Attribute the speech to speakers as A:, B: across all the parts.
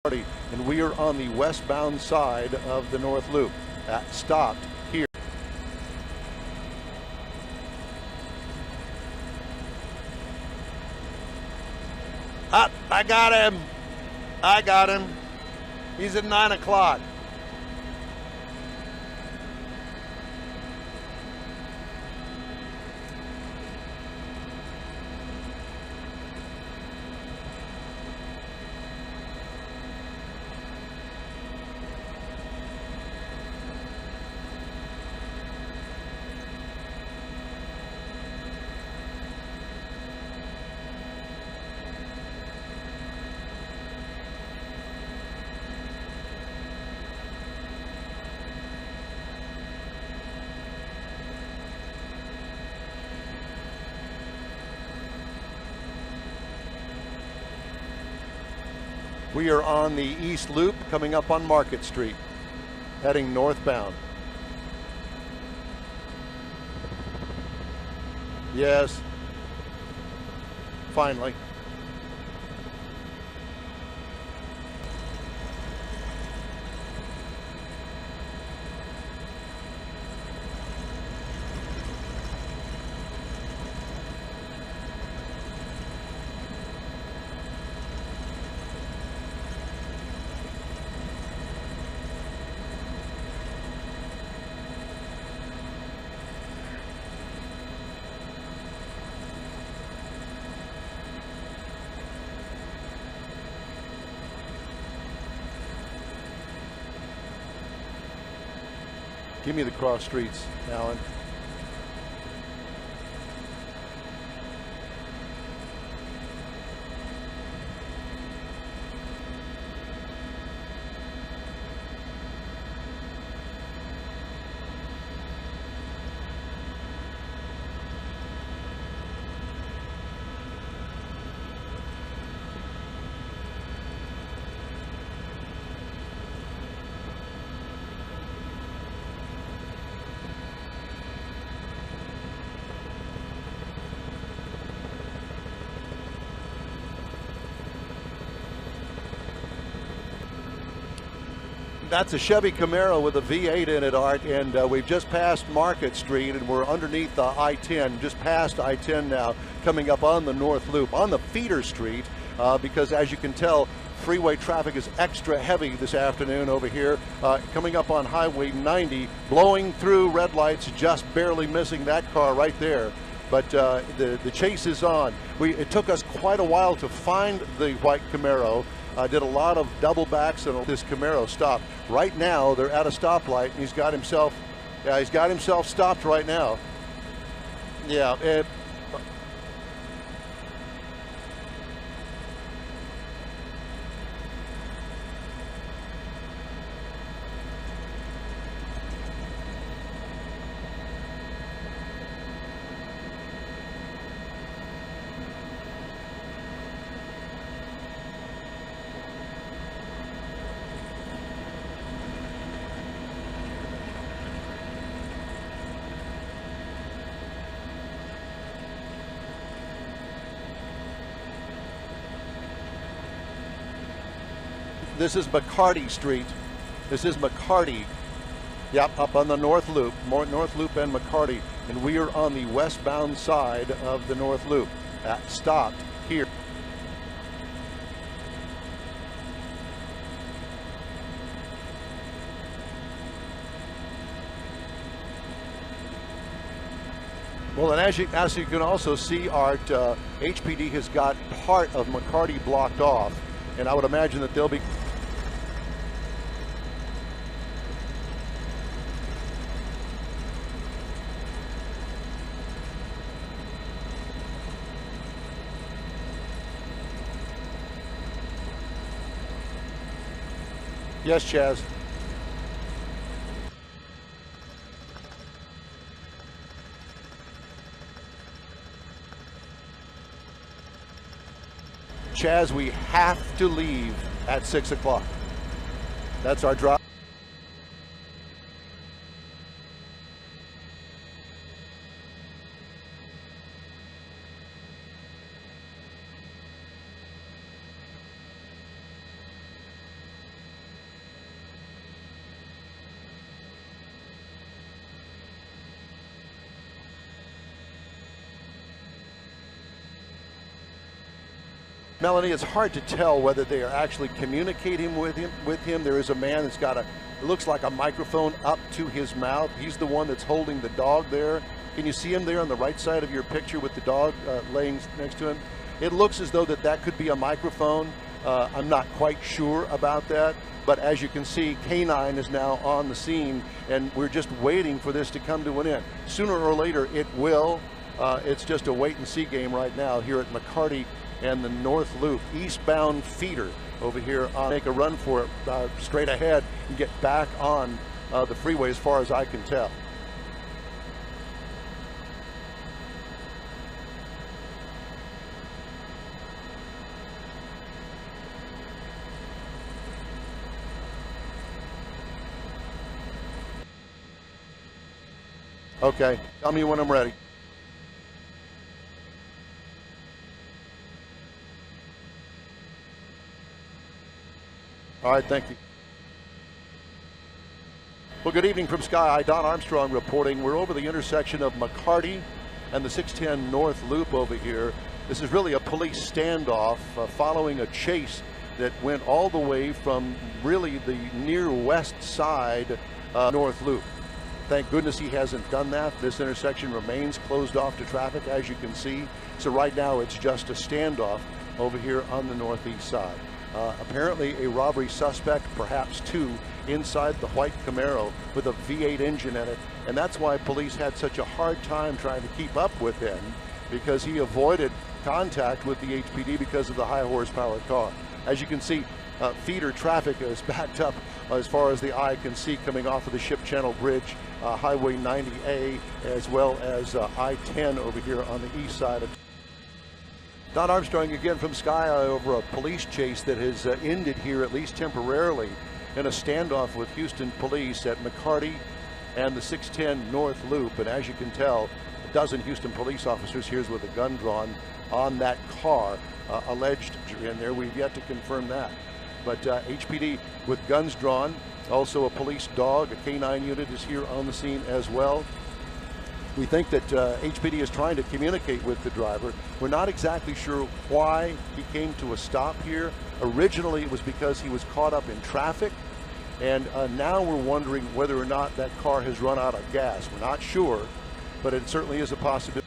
A: And we are on the westbound side of the North Loop. Stopped here. I got him. I got him. He's at 9 o'clock. We are on the East Loop coming up on Market Street, heading northbound. Yes, finally. Give me the cross streets, Alan. That's a Chevy Camaro with a V8 in it, Art, and we've just passed Market Street, and we're underneath the I-10, just past I-10 now, coming up on the North Loop, on the feeder street, because as you can tell, freeway traffic is extra heavy this afternoon over here, coming up on Highway 90, blowing through red lights, just barely missing that car right there. But the chase is on. It took us quite a while to find the white Camaro. Did a lot of double backs and this Camaro stopped. Right now, they're at a stoplight, and he's got himself stopped right now. Yeah. This is McCarty Street. This is McCarty. Yep, up on the North Loop, North Loop and McCarty. And we are on the westbound side of the North Loop. Stopped here. Well, and as you can also see, Art, HPD has got part of McCarty blocked off, and I would imagine that they'll be. Yes, Chaz. Chaz, we have to leave at 6 o'clock. That's our drop. Melanie, it's hard to tell whether they are actually communicating with him. There is a man that's got it looks like a microphone up to his mouth. He's the one that's holding the dog there. Can you see him there on the right side of your picture with the dog laying next to him? It looks as though that could be a microphone. I'm not quite sure about that, but as you can see, K9 is now on the scene, and we're just waiting for this to come to an end. Sooner or later, it will. It's just a wait-and-see game right now here at McCarty and the North Loop. Eastbound feeder over here. Make a run for it straight ahead and get back on the freeway as far as I can tell. Okay, tell me when I'm ready. All right, thank you. Well, good evening from Sky High. Don Armstrong reporting. We're over the intersection of McCarty and the 610 North Loop over here. This is really a police standoff following a chase that went all the way from really the near west side North Loop. Thank goodness he hasn't done that. This intersection remains closed off to traffic, as you can see. So right now it's just a standoff over here on the northeast side. Apparently a robbery suspect, perhaps two, inside the white Camaro with a V8 engine in it. And that's why police had such a hard time trying to keep up with him, because he avoided contact with the HPD because of the high horsepower car. As you can see, feeder traffic is backed up as far as the eye can see coming off of the Ship Channel Bridge, Highway 90A, as well as I-10 over here on the east side of Don Armstrong again from Sky Eye over a police chase that has ended here, at least temporarily, in a standoff with Houston police at McCarty and the 610 North Loop. And as you can tell, a dozen Houston police officers here with a gun drawn on that car, alleged in there. We've yet to confirm that. But HPD with guns drawn, also a police dog, a K9 unit is here on the scene as well. We think that HPD is trying to communicate with the driver. We're not exactly sure why he came to a stop here. Originally, it was because he was caught up in traffic, and now we're wondering whether or not that car has run out of gas. We're not sure, but it certainly is a possibility.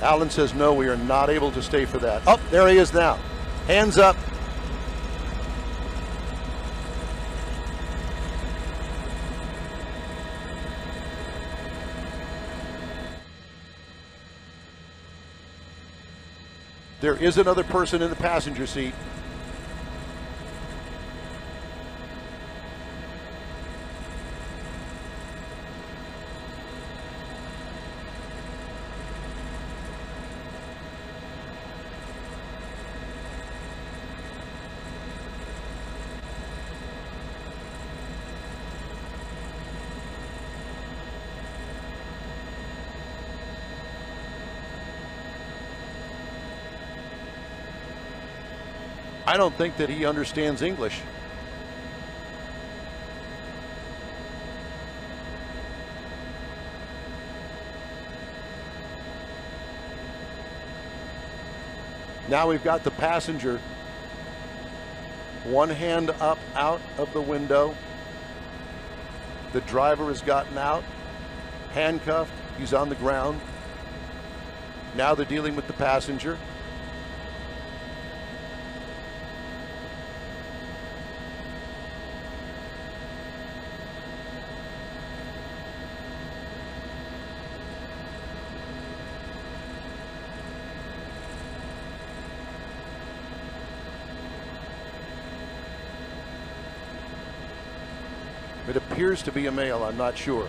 A: Alan says, no, we are not able to stay for that. Oh, there he is now. Hands up. There is another person in the passenger seat. I don't think that he understands English. Now we've got the passenger, one hand up out of the window. The driver has gotten out, handcuffed, he's on the ground. Now they're dealing with the passenger. It appears to be a male, I'm not sure.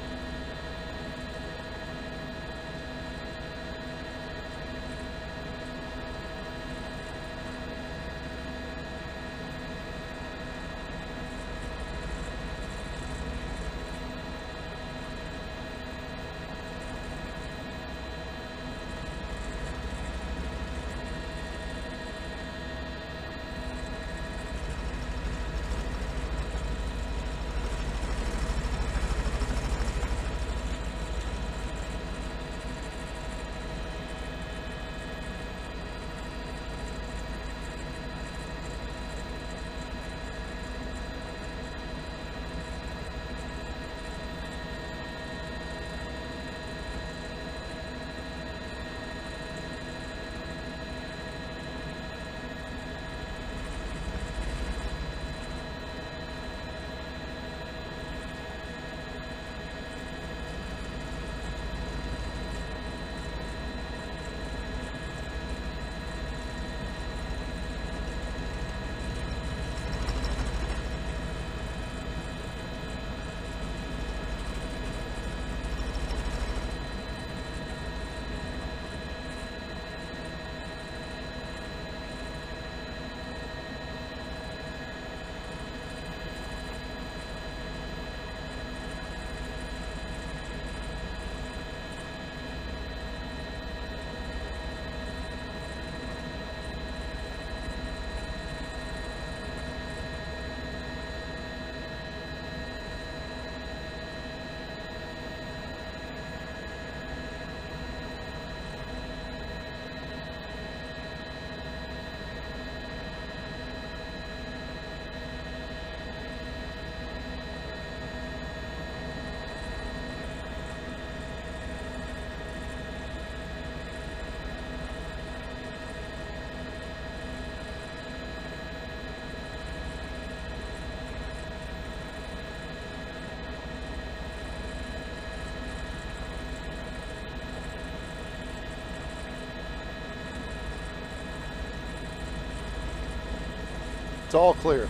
A: It's all clear.